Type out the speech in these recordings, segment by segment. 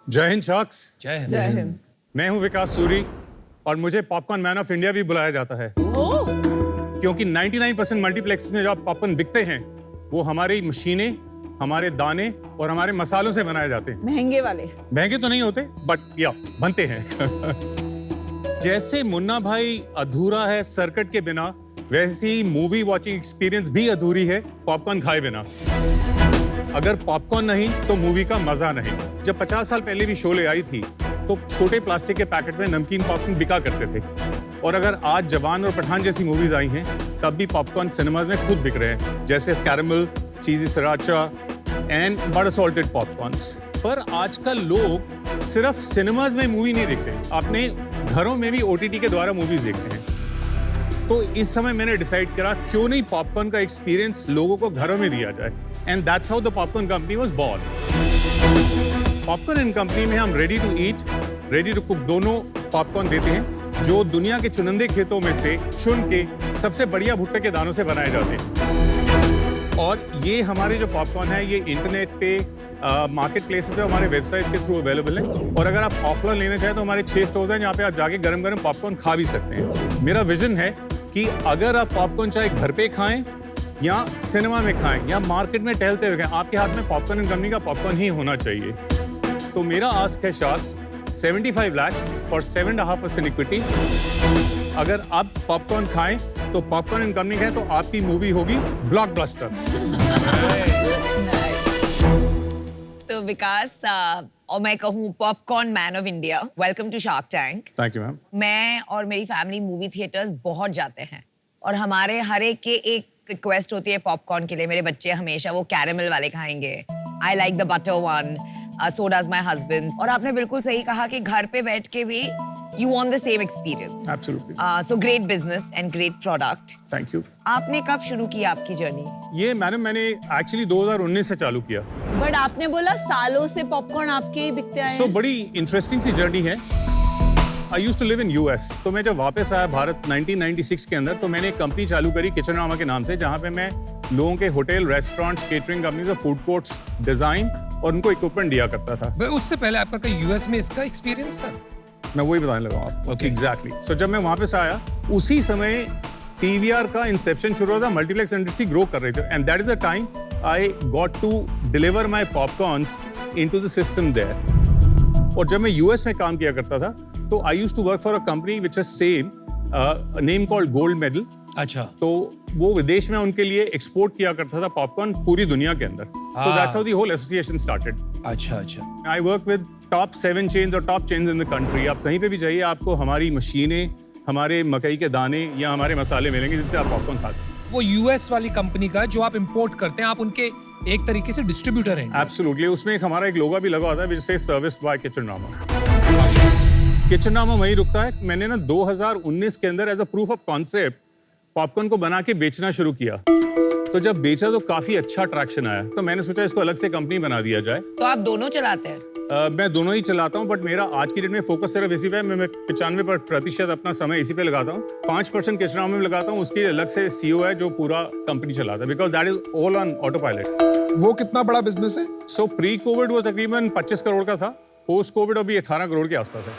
जय हिंद शख्स। जय हिंद। जय हिंद। मैं हूं विकास सूरी और मुझे पॉपकॉर्न मैन ऑफ इंडिया भी बुलाया जाता है क्योंकि 99% मल्टीप्लेक्स में जो पॉपकॉर्न बिकते हैं वो हमारी मशीनें, हमारे दाने और हमारे मसालों से बनाए जाते हैं। महंगे वाले। महंगे तो नहीं होते बट या बनते हैं। जैसे मुन्ना भाई अधूरा है सर्किट के बिना, वैसे ही मूवी वॉचिंग एक्सपीरियंस भी अधूरी है पॉपकॉर्न खाए बिना। अगर पॉपकॉर्न नहीं तो मूवी का मजा नहीं। जब 50 साल पहले भी शोले आई थी तो छोटे प्लास्टिक के पैकेट में नमकीन पॉपकॉर्न बिका करते थे, और अगर आज जवान और पठान जैसी मूवीज आई हैं तब भी पॉपकॉर्न सिनेमाज में खुद बिक रहे हैं, जैसे कैरेमल, चीजी सराचा एंड बड़ा सॉल्टेड पॉपकॉर्न्स। पर आजकल लोग सिर्फ सिनेमाज में मूवी नहीं देखते, अपने घरों में भी OTT के द्वारा मूवीज देखते हैं। तो इस समय मैंने डिसाइड करा क्यों नहीं पॉपकॉर्न का एक्सपीरियंस लोगों को घरों में दिया जाए, and that's how the popcorn company was born. Popcorn and company में हम ready to eat, ready to cook दोनों पॉपकॉर्न देते हैं जो दुनिया के चुनिंदे खेतों में से चुन के सबसे बढ़िया भुट्टे के दानों से बनाए जाते हैं। और ये हमारे जो पॉपकॉर्न है ये इंटरनेट पे मार्केट प्लेसेस पे हमारे वेबसाइट के थ्रू अवेलेबल है, और अगर आप ऑफलाइन लेना चाहें तो हमारे 6 स्टोर्स हैं जहाँ पे आप जाके गरम गरम पॉपकॉर्न खा भी सकते हैं। मेरा विजन है कि अगर आप पॉपकॉर्न चाहे घर पे खाएं या सिनेमा में खाएं या मार्केट में टहलते हुए खाएं, आपके हाथ में पॉपकॉर्न एंड कंपनी का पॉपकॉर्न ही होना चाहिए। तो मेरा आस्क है शार्क्स 75 lakhs फॉर 7.5% इक्विटी। अगर आप पॉपकॉर्न खाएं तो पॉपकॉर्न एंड कंपनी खाएं तो आपकी मूवी होगी ब्लॉकबस्टर। तो विकास और मैं कहूँ popcorn man of India, welcome to Shark Tank. Thank you ma'am. मैं और मेरी फैमिली मूवी थिएटर्स बहुत जाते हैं और हमारे हर एक के एक रिक्वेस्ट होती है पॉपकॉर्न के लिए। मेरे बच्चे हमेशा वो कैरेमल वाले खाएंगे, I like the butter one, so does my husband. और आपने बिल्कुल सही कहा कि घर पे बैठ के भी you want the same experience. Absolutely. So great business and great product. Thank you. आपने कब शुरू किया आपकी जर्नी? ये मैडम मैंने एक्चुअली 2019 से चालू किया। बट आपने बोला सालों से पॉपकॉर्न आपके ही बिकते आए हैं। So बड़ी इंटरेस्टिंग सी जर्नी है। I used to live in US, तो मैं जब वापस आया भारत 1996 के अंदर तो मैंने एक कंपनी चालू करी किचनरामा के नाम से, जहाँ पे मैं लोगों के hotel, restaurants, catering company, food courts design और उनको इक्विपमेंट दिया करता था। उससे पहले आपका कोई यूएस में इसका एक्सपीरियंस था? मैं वही बताने लगा आपको। Okay. एग्जैक्टली। सो जब मैं वापस आया उसी समय PVR का इंसेप्शन शुरू हुआ था, मल्टीप्लेक्स इंडस्ट्री ग्रो कर रही थी, and that is the time I got to deliver my popcorns into the system there. और जब मैं US में काम किया करता था तो I used to work for a company which is same name called Gold Medal. अच्छा। तो वो विदेश में उनके लिए एक्सपोर्ट किया करता था पॉपकॉर्न पूरी दुनिया के अंदर। So that's how the whole association started. अच्छा अच्छा। I work with top 7 chains और top chains in the country. आप कहीं पे भी जाइए आपको हमारी मशीनें, हमारे मकई के दाने या हमारे मसाले मिलेंगे जिनसे आप पॉपकॉर्न खाते हैं। वो यूएस वाली कंपनी का जो आप इंपोर्ट करते हैं, आप उनके एक तरीके से डिस्ट्रीब्यूटर हैं। एब्सोल्युटली। उसमें एक हमारा एक लोगो भी लगा होता है which says serviced by Kitchenrama. Kitchenrama वहीं रुकता है। मैंने ना 2019 के अंदर as a proof of concept popcorn को बना के बेचना शुरू किया। तो जब बेचा तो काफी अच्छा अट्रैक्शन आया, तो मैंने सोचा इसको अलग से कंपनी बना दिया जाए। तो आप दोनों चलाते हैं? मैं दोनों ही चलाता हूँ, बट मेरा आज की डेट में फोकस सिर्फ इसी पे है। मैं 95% अपना समय इसी पे लगाता हूँ। 5% किचनरामा में लगाता हूँ, उसकी अलग से CEO है जो पूरा कंपनी चलाता है, because that is all on auto pilot. वो कितना बड़ा बिजनेस है? सो प्री कोविड वो तकरीबन 25 करोड़ का था, पोस्ट कोविड अभी 18 करोड़ के आसपास है।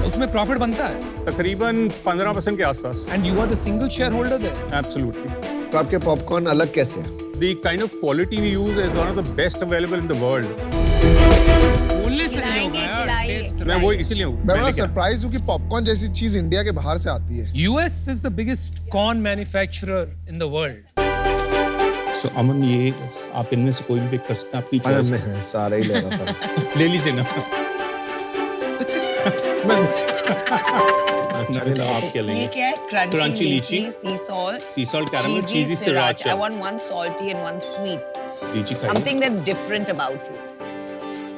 उसमें प्रॉफिट बनता है तकरीबन 15% के आसपास। And you are the single shareholder there. Absolutely. तो आपके पॉपकॉर्न अलग कैसे हैं? The kind of quality we use is one of the best available in the world. बोलने से नहीं होगा यार, खिलाइए, टेस्ट। मैं वो इसीलिए हूँ। मैं बड़ा सरप्राइज हूँ कि पॉपकॉर्न जैसी चीज इंडिया के बाहर से आती है। US is the biggest corn manufacturer in the world. So, अमन ये आप इनमें से कोई भी पिक कर सकते हैं, आपकी चॉइस है। सारा ही ले रहा था। ले लीजिए ना। आप क्या ये लेंगे? क्या है? Crunchy क्रंची लीची, सी salt, sea salt caramel, cheesy sriracha। I want one salty and one sweet. लीची खाइए। Something that's different about you.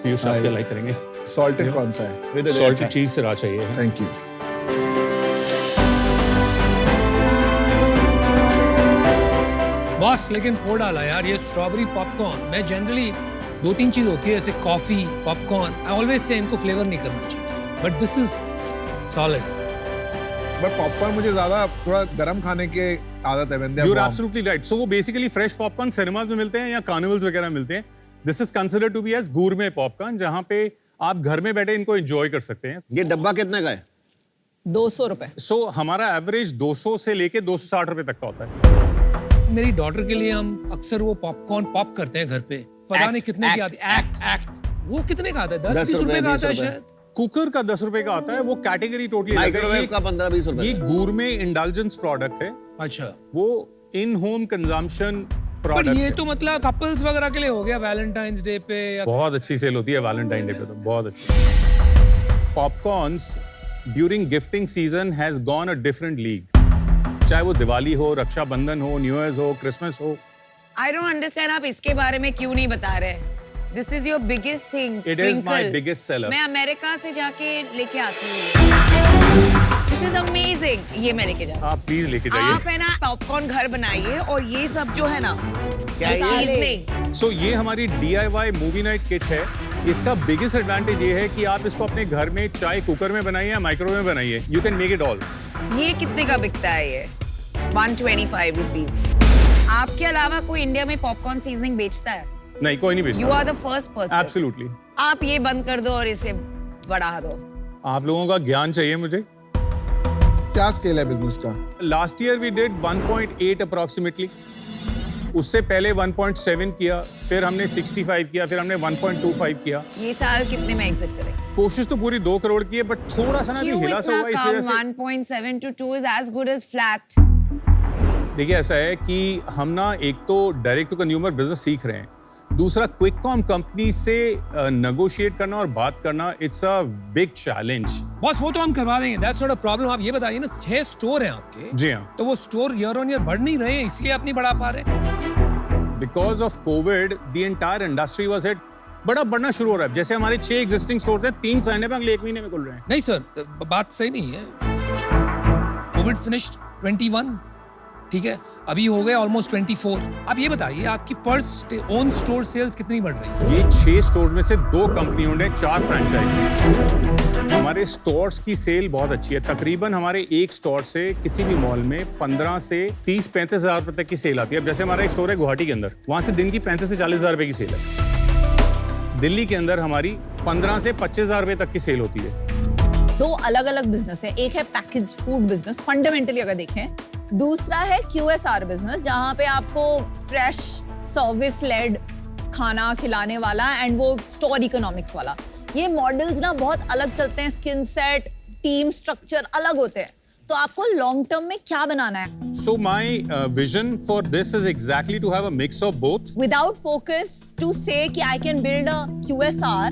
Piyush आप क्या लाइक करेंगे? सॉल्टेड कौन सा है? Salted cheese sriracha चाहिए है। Thank you. बॉस लेकिन फोड़ डाला यार ये स्ट्रॉबेरी पॉपकॉर्न। मैं जनरली 2-3 चीज होती है जैसे coffee, popcorn, I always say इनको फ्लेवर नहीं करना चाहिए, but this is solid. But popcorn मुझे ज्यादा थोड़ा गरम खाने की आदत है। You're absolutely right. So वो बेसिकली फ्रेश पॉपकॉर्न सिनेमाज में मिलते हैं या कार्निवल्स वगैरह मिलते हैं। This is considered to be as gourmet popcorn, जहां पे आप घर में बैठे इनको एंजॉय कर सकते हैं। ये डब्बा कितने का है? 200 रुपए। सो हमारा एवरेज 200 से लेके 260 रुपए तक का होता है। मेरी डॉटर के लिए हम अक्सर वो पॉपकॉर्न पॉप करते हैं घर पे, पता नहीं कितने की आती है। एक्ट वो कितने का आता है? 10-20 रुपए का आता है शायद। कुकर का 10 रुपए का आता है, वो कैटेगरी टोटली अलग है। माइक्रोवेव का 15-20 रुपए। ये गूरमे इंडल्जेंस प्रोडक्ट है, अच्छा, वो इन होम कंजम्पशन पर प्रोडक्ट ये है। तो मतलब कपल्स वगैरह के लिए हो गया वैलेंटाइंस डे पे या बहुत अच्छी सेल होती है वैलेंटाइन डे पे, तो बहुत अच्छी। Popcorns during gifting season has gone a different league, चाहे वो दिवाली हो, रक्षाबंधन हो, न्यू ईयर हो, क्रिसमस हो। आई डोंट अंडरस्टैंड, आप इसके बारे में क्यों नहीं बता रहे? This is your biggest thing. It is my biggest seller. मैं अमेरिका से जाके लेके आती हूँ। This is amazing. ये मैं लेके जाती आप प्लीज लेके हूँ। जाइए। आप है ना पॉपकॉर्न घर बनाइए और ये सब जो है ना क्या है ये? seasoning, सो ये हमारी DIY मूवी नाइट किट है। इसका बिगेस्ट एडवांटेज ये है कि आप इसको अपने घर में चाहे कुकर में बनाइए या माइक्रोवेव में बनाइए, you can make it all. ये कितने का बिकता है? ये 125 रुपीज। आपके अलावा कोई इंडिया में पॉपकॉर्न सीजनिंग बेचता है? नहीं, कोई नहीं यू बेचता। Are the first person. Absolutely. आप ये बंद कर दो और इसे बढ़ा दो। आप लोगों का ज्ञान चाहिए मुझे। क्या स्केल है बिजनेस का? Last year we did 1.8 approximately, उससे पहले 1.7 किया, फिर हमने 65 किया, फिर हमने 1.25 किया। ये साल कितने में एग्जिट करें? कोशिश तो पूरी 2 करोड़ की है, बट थोड़ा सा ना भी क्यों हिला सा इतना हुआ इस कम? वजह से। 1.7 to 2 is as good as flat. देखिए ऐसा है कि हम ना एक तो डायरेक्ट टू कंज्यूमर बिजनेस सीख रहे हैं, दूसरा क्विक कॉम कंपनी से नेगोशिएट करना और बात करना, it's a big challenge. Boss वो तो हम करवा देंगे, दैट्स नॉट अ प्रॉब्लम। आप ये बताइए ना, 6 स्टोर हैं आपके, जी हाँ। तो वो स्टोर ईयर ऑन ईयर बढ़ नहीं रहे हैं, इसलिए आप नहीं बढ़ा पा रहे। Because of Covid the entire industry was hit. बड़ा बढ़ना शुरू हो रहा है। जैसे हमारे 6 एग्जिस्टिंग स्टोर्स हैं, 3 साइन है, अगले 1 महीने में खुल रहे हैं। नहीं सर, बात सही नहीं है। कोविड फिनिश्ड 21, ठीक है, अभी हो गए ऑलमोस्ट 24। आप ये बताइए आपकी पर ओन स्टोर सेल्स कितनी बढ़ रही है? ये 6 स्टोर्स में से 2 कंपनी ओन्ड है, 4 फ्रेंचाइज। हमारे स्टोर्स की सेल बहुत अच्छी है। तकरीबन हमारे एक स्टोर से किसी भी मॉल में 15 से 30-35 हजार रुपए तक की सेल आती है। अब जैसे हमारा एक स्टोर है गुवाहाटी के अंदर, वहां से दिन की 35 से 40 हजार रुपए की सेल है। दिल्ली के अंदर हमारी 15 से 25 हजार रुपए तक की सेल होती है। 2 अलग अलग बिजनेस है। एक है पैकेज फूड बिजनेस फंडामेंटली अगर देखें, दूसरा है QSR बिजनेस जहां पे आपको फ्रेश सर्विस लेड खाना खिलाने वाला एंड वो स्टोर इकोनॉमिक्स वाला। ये मॉडल्स ना बहुत अलग चलते हैं, स्किन सेट, टीम स्ट्रक्चर अलग होते हैं। तो आपको लॉन्ग टर्म में क्या बनाना है? So my vision for this is exactly to have a mix of both. Without focus to say कि I can build a QSR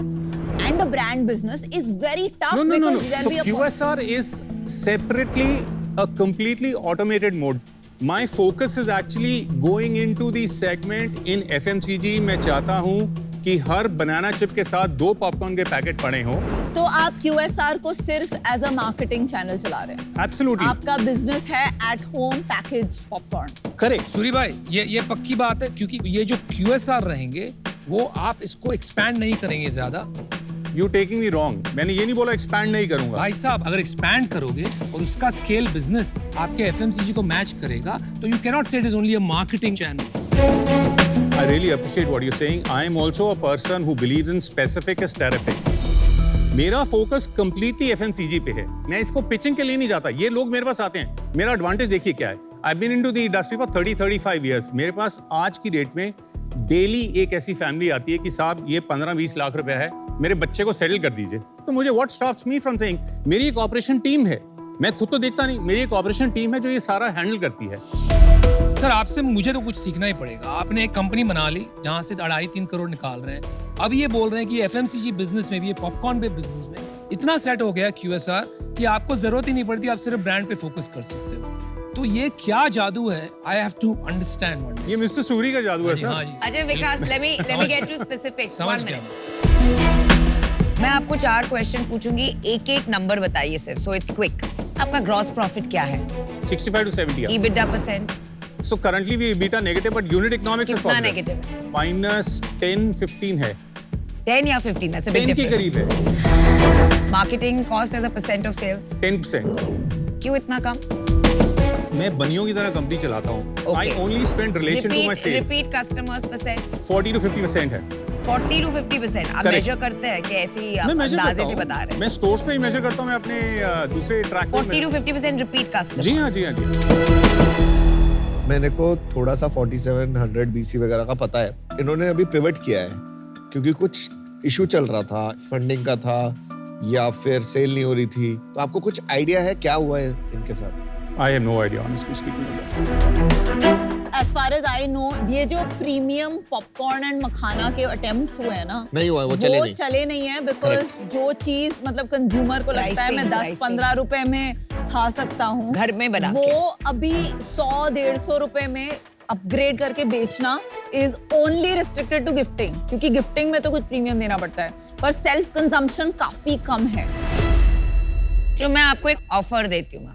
and a brand business is very tough. No. because there'll So be a QSR is separately a completely automated mode. My focus is actually going into the segment in FMCG. मैं चाहता हूँ कि हर बनाना chip के साथ 2 popcorn के packet पड़े हों। तो आप QSR को सिर्फ एज अ मार्केटिंग चैनल चला रहे हैं। Absolutely. आपका बिजनेस है at home package popcorn. Correct. Suri भाई, ये पक्की बात है, क्योंकि ये जो QSR रहेंगे वो आप इसको एक्सपैंड नहीं करेंगे ज्यादा। You taking me wrong. मैंने ये नहीं बोला एक्सपैंड नहीं करूंगा। भाई साहब, अगर एक्सपैंड करोगे और उसका स्केल बिजनेस आपके FMCG को मैच करेगा, तो you cannot say it is only a marketing channel. I really appreciate what you're saying. I am also a person who believes in specific is terrific. मेरा focus completely FMCG पे है। मैं इसको pitching के लिए नहीं जाता। ये लोग मेरे पास आते हैं। मेरा एडवांटेज देखिए क्या है। I've been into the industry for 30-35 years. मेरे पास आज की डेट में डेली एक ऐसी फैमिली आती है कि साहब ये 15-20 लाख रुपया है, मेरे बच्चे को सेटल कर दीजिए। तो मुझे what stops me from saying, मेरी एक ऑपरेशन टीम है। मैं खुद तो देखता नहीं, मेरी एक ऑपरेशन टीम है जो ये सारा हैंडल करती है। सर, आपसे मुझे तो कुछ सीखना ही पड़ेगा। आपने एक कंपनी बना ली जहां से 2.5-3 करोड़ निकाल रहे हैं। अब ये बोल रहे हैं कि FMCG बिजनेस में भी, ये पॉपकॉर्न पे बिजनेस में इतना सेट हो गया QSR कि आपको जरूरत ही नहीं पड़ती, आप सिर्फ ब्रांड पे फोकस कर सकते हो। तो ये क्या जादू है? I have to understand one. ये मिस्टर सूरी का जादू है सर। हाँ जी। अच्छा विकास, let me get to specifics. समझ 1 गया। minute. मैं आपको 4 क्वेश्चन पूछूंगी, एक नंबर बताइए सिर्फ, so it's quick. आपका ग्रॉस प्रॉफिट क्या है? 65 to 70. EBITDA percent So currently we EBITDA negative, but unit economics is कितना positive. नेगेटिव है? -10-15 है। 10 या 15? That's a big 10 के difference. करीब है। Marketing cost as a percent of sales 10%। क्यों इतना कम? मैं बनियों की तरह कंपनी चलाता हूँ। Okay. I only spend relation to my sales. Repeat customers percent 40 to 50% है। 40 to 50%. आप Correct. मेजर करते हैं कि ऐसे ही आप मैं मेजर अंदाजे करता से बता हूँ रहे मैं हैं? स्टोर्स पे ही मेजर करता हूँ मैं अपने दूसरे ट्रैक 40 to 50% रिपीट कस्टमर. जी हाँ जी हाँ जी मैंने को थोड़ा सा 4700 BC वगैरह का पता है। इन्होंने अभी पिवट किया है क्योंकि कुछ इशू चल रहा था, फंडिंग का था या फिर सेल नहीं हो रही थी। तो आपको कुछ आइडिया है क्या हुआ है इनके साथ? I have no idea honestly speaking. As far as I know, ये जो प्रीमियम पॉपकॉर्न एंड मखाना के अटेम्प्ट्स हुए हैं ना, नहीं हुआ है, वो चले नहीं। है बिकॉज जो चीज मतलब कंज्यूमर को लगता है मैं Pricing, 10-15 रुपए में खा सकता हूँ घर में बना वो के। अभी 100-150 रुपए में अपग्रेड करके बेचना is only restricted to gifting, क्योंकि गिफ्टिंग में तो कुछ प्रीमियम देना पड़ता है, पर सेल्फ कंजम्पशन काफी कम है। तो मैं आपको एक ऑफर देती हूँ।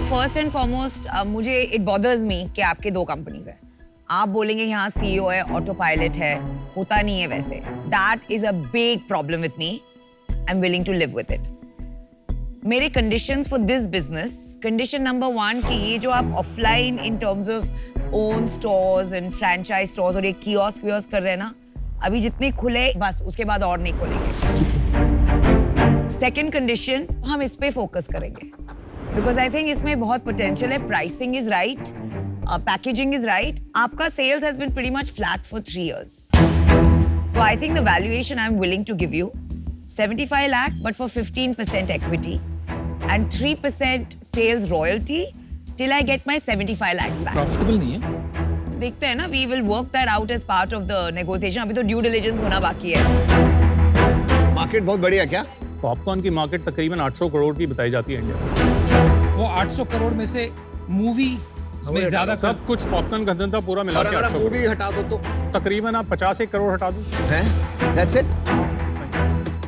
फर्स्ट एंड फॉरमोस्ट मुझे इट बॉदर्स मी कि आपके 2 कंपनीज हैं। आप बोलेंगे यहाँ CEO है, ऑटो पायलट है, होता नहीं है वैसे। That is a big problem with me. I am willing to live with it. मेरे conditions for this business, condition number 1 कि ये जो आप offline in terms of own stores and franchise stores और ये कियोस्क कर रहे हैं ना, अभी जितने खुले बस उसके बाद और नहीं खोलेंगे। सेकेंड कंडीशन, हम इस पे फोकस करेंगे बिकॉज आई थिंक इसमें बहुत पोटेंशियल है। Pricing is right, packaging is right. आपका sales has been pretty much flat for 3 years. So I think the valuation I'm willing to give you 75 lakh, but for 15% equity and 3% sales royalty till I get my 75 lakhs back. Profitable नहीं है। देखते हैं ना, we will work that out as part of the negotiation. अभी तो due diligence होना बाकी है। मार्केट बहुत बढ़िया क्या? पॉपकॉर्न की मार्केट तकरीबन 800 करोड़ की बताई जाती है इंडिया में। वो 800 करोड़ में से मूवी में ज्यादा सब कुछ पॉपकॉर्न का धंधा पूरा मिला और के अगर 800 मूवी करोड़। हटा दो तो तकरीबन आप 50 करोड़ हटा दो। हैं? That's it?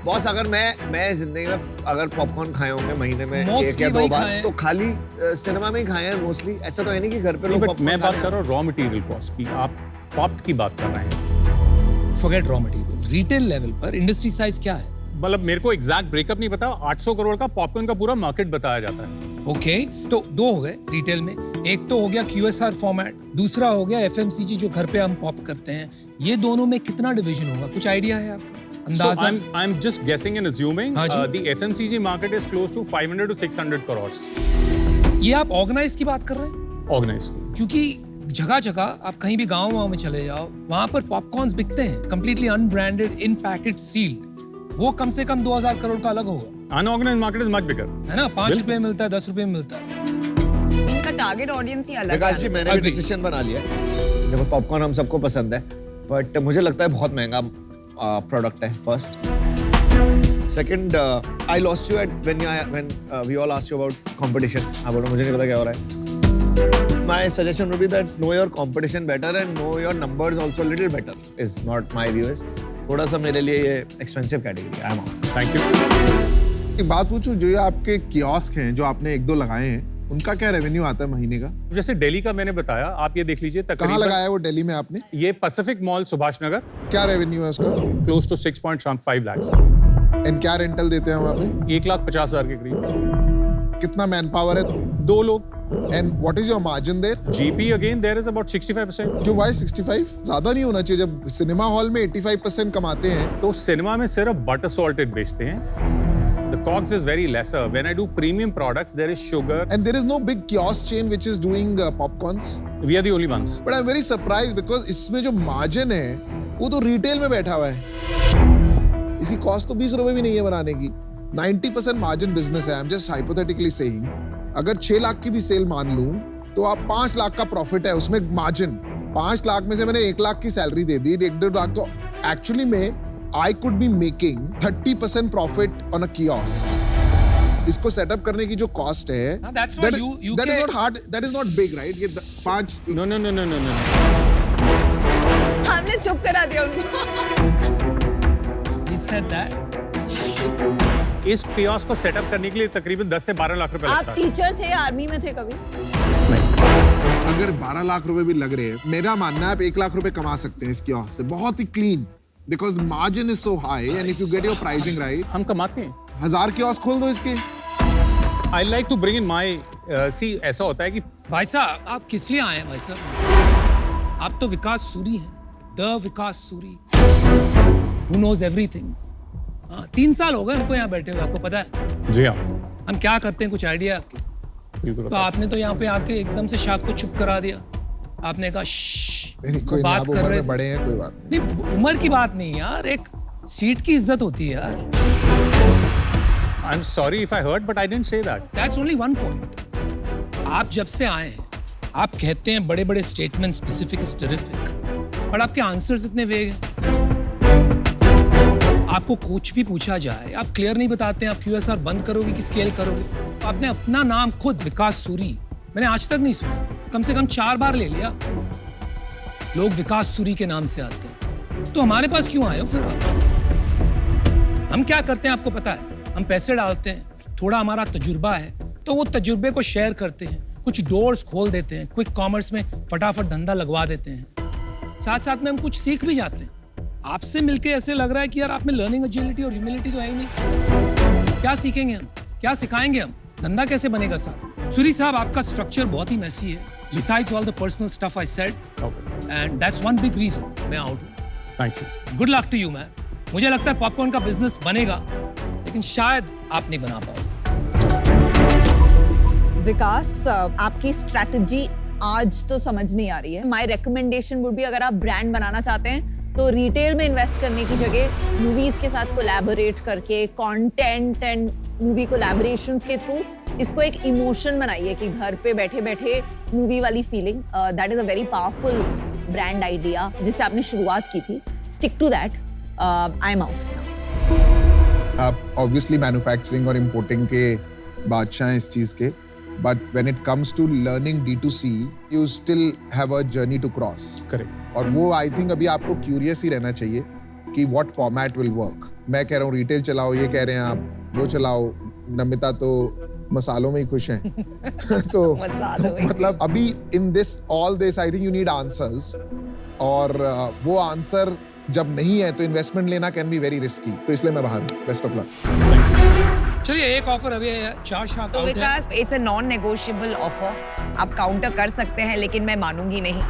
बॉस, अगर मैं जिंदगी में अगर पॉपकॉर्न खाए होंगे महीने में Mostly 1 या 2 वही बार, खाए हैं। तो खाली सिनेमा में ही खाए हैं मोस्टली। ऐसा तो है नहीं कि घर पे लोग बट popcorn मैं खा बात रहे कर हैं। रहा हूँ रॉ मटेरियल कॉस्ट की, आप पॉप की बात कर रहे हैं। Forget raw material. Retail level पर इंडस्ट्री साइज क्या है? मतलब मेरे को एग्जैक्ट ब्रेकअप नहीं पता। 800 करोड़ का पॉपकॉर्न का पूरा मार्केट बताया जाता है। ओके, तो 2 हो गए रिटेल में। एक तो हो गया QSR फॉर्मेट, दूसरा हो गया FMCG जो घर पे हम पॉप करते हैं। ये दोनों में कितना डिवीजन होगा, कुछ आइडिया है आपका? So अंदाजा? I'm just guessing and assuming हाँ जी। the FMCG market is close to 500 to 600 crores ये आप ऑर्गेनाइज की बात कर रहे हैं? organized. क्योंकि जगह जगह आप कहीं भी गांव में चले जाओ, वहां पर पॉपकॉर्न्स बिकते हैं कंप्लीटली अनब्रांडेड, इन पैकेट, सील्ड। वो कम से कम 2000 करोड़ का अलग होगा, Unorganized market is much bigger. है ना? 5 रुपए में मिलता है, 10 रुपए में मिलता है। इनका टारगेट ऑडियंस ही अलग विकास जी, है। मैंने भी Agree. डिसीजन बना लिया है। देखो, पॉपकॉर्न हम सबको पसंद है, बट मुझे लगता है बहुत महंगा प्रोडक्ट है। First, second, I lost you at when we all asked you about competition. आप बोलो मुझे नहीं पता क्या हो रहा है। My suggestion would be that know your competition better and know your numbers also little better. Is not my view. Is थोड़ा सा मेरे लिए ये expensive category. I am out. Thank you. एक बात पूछूं, जो ये आपके कियोस्क हैं जो आपने 1-2 लगाए हैं, उनका क्या रेवेन्यू आता है महीने का? जैसे दिल्ली का मैंने बताया, आप ये देख लीजिए कहाँ तकरीबन लगाया है वो दिल्ली में आपने? ये पैसिफिक मॉल सुभाष नगर, क्या रेवेन्यू है उसका? Close to 6.5 lakhs। एंड क्या रेंटल देते हैं वहाँ पे? 1,50,000 के करीब। कितना मैन पावर है? 2 लोग। And what is your margin there? GP again there is about 65%। क्यों, व्हाई 65? ज्यादा नहीं होना चाहिए जब सिनेमा हॉल में 85% कमाते हैं। तो सिनेमा में सिर्फ बटर सॉल्टेड बेचते हैं। The COGS is very lesser. When I do premium products, there is sugar. And there is no big kiosk chain which is doing popcorns. We are the only ones. But I'm very surprised because इसमें जो margin है वो तो retail में बैठा हुआ है। इसकी कॉस्ट तो 20 रुपए भी नहीं है बनाने की। 90% मार्जिन बिजनेस है। I am just hypothetically saying, अगर 6 लाख की भी सेल मान लूं तो आप 5 लाख का प्रॉफिट है उसमें मार्जिन। 5 लाख में से मैंने 1 लाख की सैलरी दे दी, 1-1.5 लाख, तो एक्चुअली में I could be making 30% profit on a kiosk. इसको सेटअप करने की जो कॉस्ट है, हाँ, that's why that UK is not hard, that is not big, right? ये 5 No. हमने चुप करा दिया उनको। He said that. इस कियोस्क को सेटअप करने के लिए तकरीबन 10 से 12 लाख रुपए आप लगता है। टीचर थे, आर्मी में थे कभी? अगर 12 लाख रुपए भी लग रहे हैं, मेरा मानना है आप 1 लाख रुपए कमा सकते हैं इस कियोस्क से, बहुत ही clean, because margin is so high and if you get your pricing right, हम कमाते हैं। 1000 कियोस्क खोल दो इसके। I like to bring in my see, ऐसा होता है कि भाई साहब, आप किस लिए आए हैं भाई साहब? आप तो विकास सूरी हैं, the Vikas Suri, who knows everything. 3 साल हो गए हमको यहाँ बैठे हुए, आपको पता है जी हाँ, हम क्या करते हैं, कुछ आइडिया है आपके? बिल्कुल तो आपने तो यहाँ पे आके एकदम से शाद को चुप करा दिया। आपने कहा श्श्श, नहीं, वो कोई नहीं, बात आप कर उम्र रहे में थे। बड़े हैं, कोई बात नहीं। नहीं, उम्र की बात नहीं यार, एक सीट की इज्जत होती है यार। I'm sorry if I hurt, but I didn't say that. That's only one point. आप जब से आए हैं, आप कहते हैं बड़े बड़े स्टेटमेंट, स्पेसिफिक इज टेरिफिक, पर आपके आंसर्स इतने वेग हैं। आपको कुछ भी पूछा जाए, आप क्लियर नहीं बताते हैं, आप QSR बंद करोगे कि स्केल करोगे। आपने अपना नाम खुद विकास सूरी, मैंने आज तक नहीं सुना, कम से कम 4 बार ले लिया। लोग विकास सूरी के नाम से आते हैं, तो हमारे पास क्यों आए हो फिर आप? हम क्या करते हैं आपको पता है? हम पैसे डालते हैं, थोड़ा हमारा तजुर्बा है, तो वो तजुर्बे को शेयर करते हैं, कुछ डोर्स खोल देते हैं, क्विक कॉमर्स में फटाफट धंधा लगवा देते हैं। साथ साथ में हम कुछ सीख भी जाते हैं। आपसे मिलके ऐसे लग रहा है कि यार आप में लर्निंग एजिलिटी और ह्यूमिलिटी तो है ही नहीं। क्या सीखेंगे हम, क्या सिखाएंगे हम, धंधा कैसे बनेगा साथ? सूरी साहब, आपका स्ट्रक्चर बहुत ही मैसी है, besides all the personal stuff I said, Okay. and that's one big reason मैं आउट हूँ। Thank you. Good luck to you man. मुझे लगता है पॉपकॉर्न का बिजनेस बनेगा, लेकिन शायद आप नहीं बना पाओ। विकास, आपकी स्ट्रैटेजी आज तो समझ नहीं आ रही है। माय रिकमेंडेशन वुड बी, अगर आप ब्रांड बनाना चाहते हैं तो रिटेल में इन्वेस्ट करने की जगह मूवीज के साथ कोलैबोरेट करके कंटेंट एंड मूवी कोलैबोरेशंस के थ्रू इसको एक इमोशन बनाइए कि घर पे बैठे बैठे मूवी वाली feeling. That is a very powerful brand idea जिससे आपने शुरुआत की थी। Stick to that. I am out. आप ऑब्वियसली मैन्युफैक्चरिंग और इंपोर्टिंग के बादशाह हैं इस चीज के, but when it comes to learning D2C, you still have a journey to cross. Correct. और वो आई थिंक अभी आपको क्यूरियस ही रहना चाहिए कि व्हाट फॉर्मेट विल वर्क। मैं कह रहा हूँ रिटेल चलाओ, ये कह रहे हैं आप वो चलाओ। नमिता तो मसालों में ही खुश हैं। तो मसालों में। मतलब अभी in this all this I think you need answers, और वो आंसर जब नहीं है तो इन्वेस्टमेंट लेना कैन बी वेरी रिस्की। तो इसलिए मैं बाहर हूँ। Best of luck. चलिए, एक ऑफर अभी है, 4 शात तो आउट है। Vikas, it's a non negotiable offer. आप काउंटर कर सकते हैं, लेकिन मैं मानूंगी नहीं।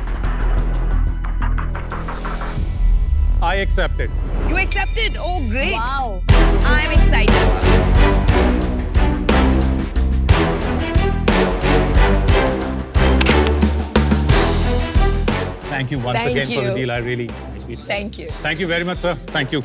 I accept it. You accepted? Oh, great. Wow. I am excited. Thank you once Thank again for the you. deal. I really appreciate it. Thank you. Thank you very much, sir. Thank you.